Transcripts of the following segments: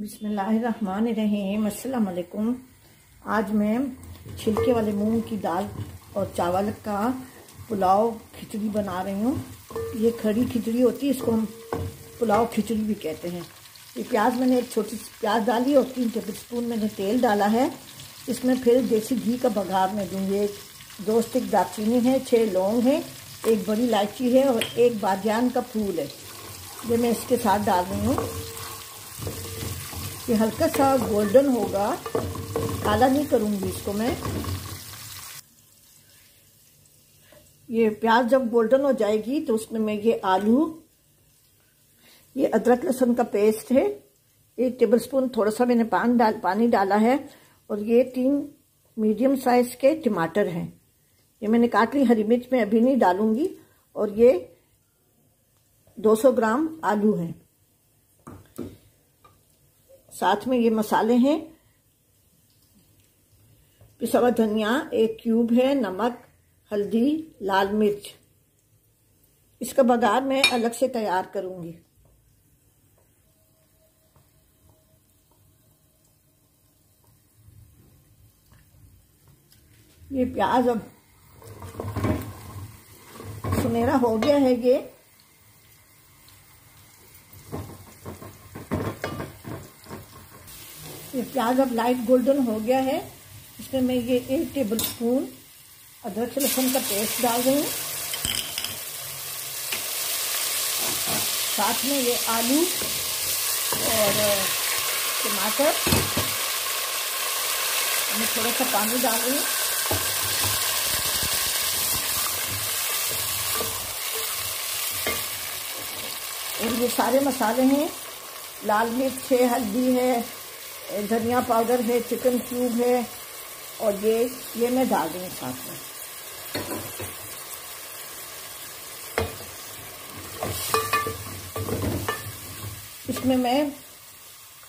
बिस्मिल्लाहिर्रहमानिर्रहीम। अस्सलाम वालेकुम। आज मैं छिलके वाले मूंग की दाल और चावल का पुलाव खिचड़ी बना रही हूँ। ये खड़ी खिचड़ी होती है, इसको हम पुलाव खिचड़ी भी कहते हैं। ये प्याज मैंने एक छोटी सी प्याज डाली और 3 टेबलस्पून मैंने तेल डाला है। इसमें फिर देसी घी का बघार में दूँगी। 2 स्टिक दालचीनी है, 6 लौंग है, 1 बड़ी इलायची है और 1 बादियान का फूल है। ये मैं इसके साथ डाल रही हूँ। ये हल्का सा गोल्डन होगा, काला नहीं करूँगी इसको मैं। ये प्याज जब गोल्डन हो जाएगी तो उसमें मैं ये आलू, ये अदरक लहसुन का पेस्ट है, 1 टेबलस्पून थोड़ा सा मैंने पानी डाला है और ये 3 मीडियम साइज के टमाटर हैं। ये मैंने काट ली। हरी मिर्च मैं अभी नहीं डालूंगी। और ये 200 ग्राम आलू हैं। साथ में ये मसाले हैं, पिसा हुआ धनिया 1 क्यूब है, नमक, हल्दी, लाल मिर्च। इसका बघार मैं अलग से तैयार करूंगी। ये प्याज अब सुनहरा हो गया है। ये प्याज अब लाइट गोल्डन हो गया है। इसमें मैं ये 1 टेबलस्पून अदरक लहसुन का पेस्ट डाल रही हूँ। साथ में ये आलू और टमाटर, मैं थोड़ा सा पानी डाल रही हूँ। और ये सारे मसाले हैं, लाल मिर्च है, हल्दी है, धनिया पाउडर है, चिकन क्यूब है और ये मैं डाल दूँगी साथ में। इसमें मैं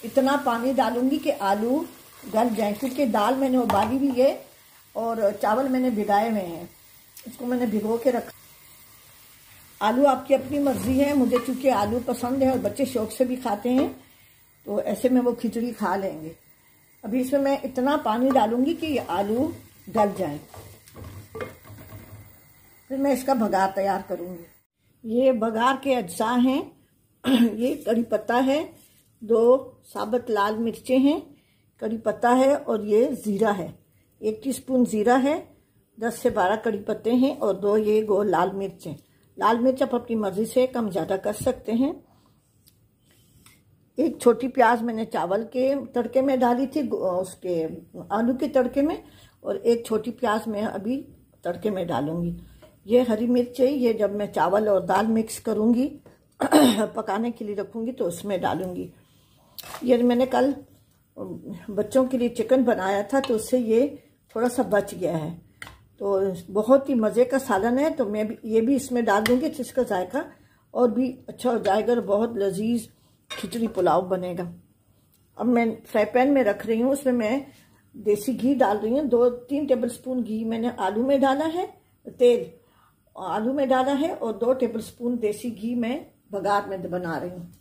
इतना पानी डालूंगी कि आलू गल जाए, क्योंकि दाल मैंने उबाली भी है और चावल मैंने भिगाए हुए हैं। इसको मैंने भिगो के रखा। आलू आपकी अपनी मर्जी है। मुझे चूँकि आलू पसंद है और बच्चे शौक से भी खाते हैं, तो ऐसे में वो खिचड़ी खा लेंगे। अभी इसमें मैं इतना पानी डालूंगी कि ये आलू गल जाए। फिर मैं इसका बघार तैयार करूंगी। ये बघार के अज्जा हैं। ये कड़ी पत्ता है, 2 साबुत लाल मिर्चें हैं, कड़ी पत्ता है और ये ज़ीरा है। 1 टीस्पून ज़ीरा है, 10 से 12 कड़ी पत्ते हैं और 2 ये गोल लाल मिर्च हैं। लाल मिर्च आप अपनी मर्जी से कम ज़्यादा कर सकते हैं। 1 छोटी प्याज मैंने चावल के तड़के में डाली थी, उसके आलू के तड़के में, और 1 छोटी प्याज मैं अभी तड़के में डालूंगी। ये हरी मिर्च है, ये जब मैं चावल और दाल मिक्स करूंगी पकाने के लिए रखूंगी तो उसमें डालूंगी। ये मैंने कल बच्चों के लिए चिकन बनाया था तो उससे ये थोड़ा सा बच गया है। तो बहुत ही मज़े का सालन है, तो मैं ये भी इसमें डाल दूंगी, जिसका जायका और भी अच्छा हो जाएगा और बहुत लजीज खिचड़ी पुलाव बनेगा। अब मैं फ्राई पैन में रख रही हूँ, उसमें मैं देसी घी डाल रही हूँ। 2-3 टेबलस्पून घी मैंने आलू में डाला है, तेल आलू में डाला है, और 2 टेबलस्पून देसी घी मैं बघार में बना रही हूँ।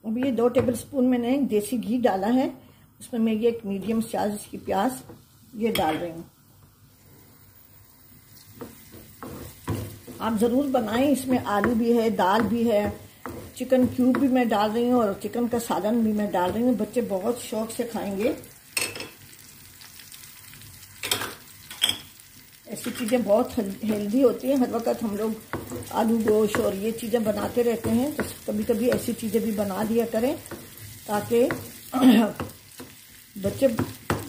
अभी ये 2 टेबलस्पून मैंने देसी घी डाला है। उसमें मैं ये 1 मीडियम साइज की प्याज ये डाल रही हूँ। आप ज़रूर बनाएं। इसमें आलू भी है, दाल भी है, चिकन क्यूब भी मैं डाल रही हूँ और चिकन का सालन भी मैं डाल रही हूँ। बच्चे बहुत शौक से खाएंगे। ऐसी चीज़ें बहुत हेल्दी होती हैं। हर वक्त हम लोग आलू गोश्त और ये चीज़ें बनाते रहते हैं, तो कभी कभी ऐसी चीज़ें भी बना दिया करें ताकि बच्चे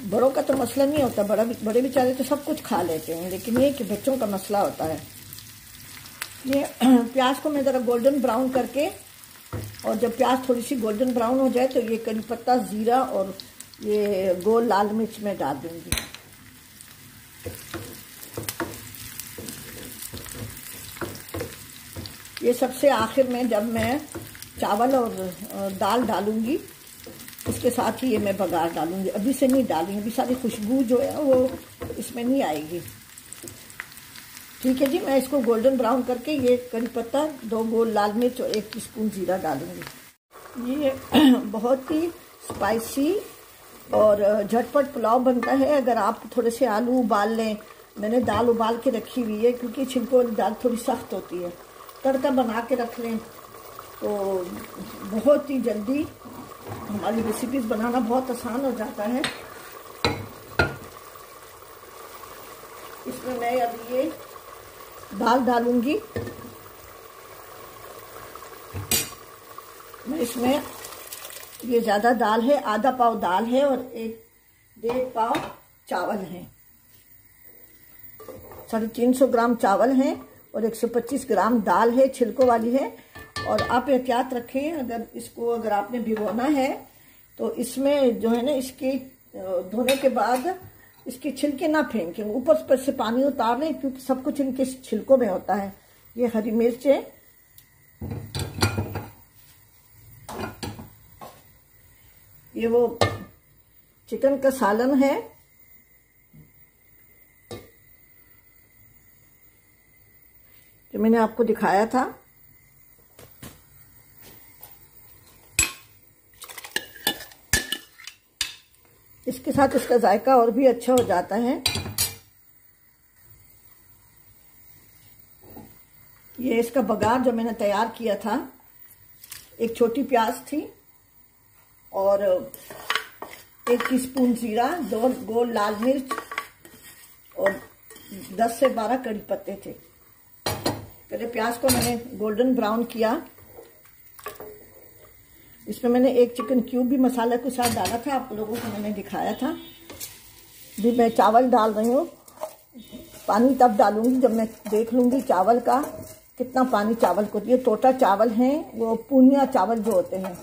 बड़ों का तो मसला नहीं होता, बड़े बेचारे तो सब कुछ खा लेते हैं, लेकिन ये कि बच्चों का मसला होता है। ये प्याज को मैं ज़रा गोल्डन ब्राउन करके, और जब प्याज थोड़ी सी गोल्डन ब्राउन हो जाए तो ये करी पत्ता, ज़ीरा और ये गोल लाल मिर्च में डाल दूँगी। ये सबसे आखिर में जब मैं चावल और दाल डालूँगी, इसके साथ ही ये मैं बघार डालूँगी। अभी से नहीं डालूँगी, अभी सारी खुशबू जो है वो इसमें नहीं आएगी। ठीक है जी, मैं इसको गोल्डन ब्राउन करके ये करी पत्ता, 2 गोल लाल मिर्च और 1 टीस्पून जीरा डालूँगी। ये बहुत ही स्पाइसी और झटपट पुलाव बनता है। अगर आप थोड़े से आलू उबाल लें, मैंने दाल उबाल के रखी हुई है क्योंकि छिलकों वाली दाल थोड़ी सख्त होती है, तड़का बना के रख लें तो बहुत ही जल्दी हमारी रेसिपीज बनाना बहुत आसान हो जाता है। इसमें मैं अब ये दाल डालूंगी। मैं इसमें ये ज़्यादा दाल है, आधा पाव दाल है और 1.5 पाव चावल है। 350 ग्राम चावल है और 125 ग्राम दाल है, छिलकों वाली है। और आप एहतियात रखें, अगर आपने भिगोना है तो इसमें जो है ना, इसके धोने के बाद इसके छिलके ना फेंकें, ऊपर से पानी उतार लें क्योंकि सब कुछ इनके छिलकों में होता है। ये हरी मिर्च है, ये वो चिकन का सालन है, जो मैंने आपको दिखाया था। इसके साथ इसका जायका और भी अच्छा हो जाता है। ये इसका बघार जो मैंने तैयार किया था, 1 छोटी प्याज थी और 1 टीस्पून जीरा, 2 गोल लाल मिर्च और 10 से 12 कड़ी पत्ते थे। पहले प्याज को मैंने गोल्डन ब्राउन किया। इसमें मैंने 1 चिकन क्यूब भी मसाला के साथ डाला था, आप लोगों को मैंने दिखाया था। भी मैं चावल डाल रही हूँ। पानी तब डालूंगी जब मैं देख लूँगी चावल का कितना पानी चावल को दिए। टोटा चावल हैं, वो पूनिया चावल जो होते हैं,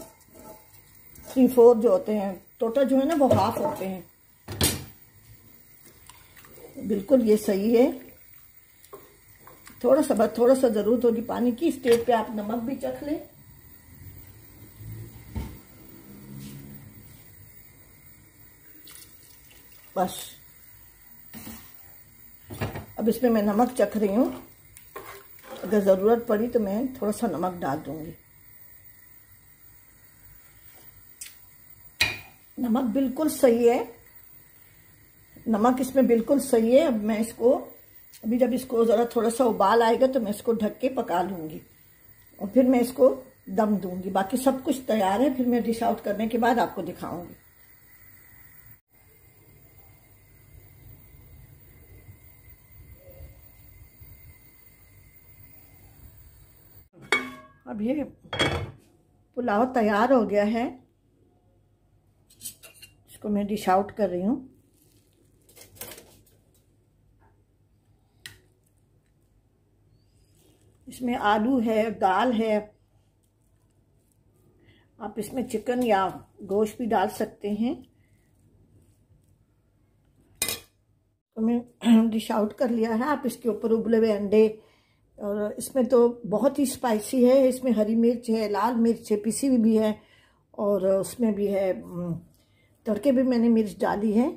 3/4 जो होते हैं, टोटा जो है ना वो हाफ होते हैं। बिल्कुल ये सही है। थोड़ा सा ज़रूरत होगी पानी की। स्टेज पे आप नमक भी चख लें। बस अब इसमें मैं नमक चख रही हूँ, अगर ज़रूरत पड़ी तो मैं थोड़ा सा नमक डाल दूँगी। नमक बिल्कुल सही है, नमक इसमें बिल्कुल सही है। अब मैं इसको जब इसको ज़रा थोड़ा सा उबाल आएगा तो मैं इसको ढक के पका लूँगी और फिर मैं इसको दम दूँगी। बाकी सब कुछ तैयार है, फिर मैं डिश आउट करने के बाद आपको दिखाऊँगी। अब ये पुलाव तैयार हो गया है, इसको मैं डिश आउट कर रही हूँ। इसमें आलू है, दाल है, आप इसमें चिकन या गोश्त भी डाल सकते हैं। तो मैं डिश आउट कर लिया है। आप इसके ऊपर उबले हुए अंडे, और इसमें तो बहुत ही स्पाइसी है। इसमें हरी मिर्च है, लाल मिर्च है, पिसी हुई भी है, और उसमें भी है तड़के भी मैंने मिर्च डाली है।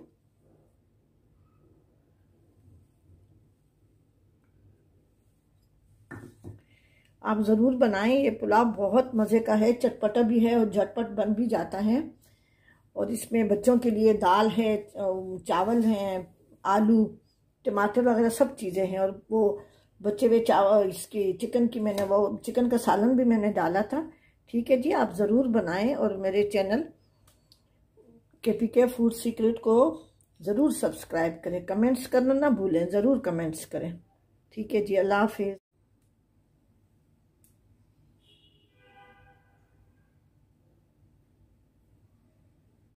आप ज़रूर बनाएं, ये पुलाव बहुत मज़े का है, चटपटा भी है और झटपट बन भी जाता है। और इसमें बच्चों के लिए दाल है, चावल हैं, आलू, टमाटर वगैरह सब चीज़ें हैं। और वो बचे हुए चावल, इसकी चिकन की मैंने वो चिकन का सालन भी मैंने डाला था। ठीक है जी, आप ज़रूर बनाएं और मेरे चैनल KPK फूड सीक्रेट को ज़रूर सब्सक्राइब करें। कमेंट्स करना ना भूलें, ज़रूर कमेंट्स करें। ठीक है जी, अल्लाह हाफिज़।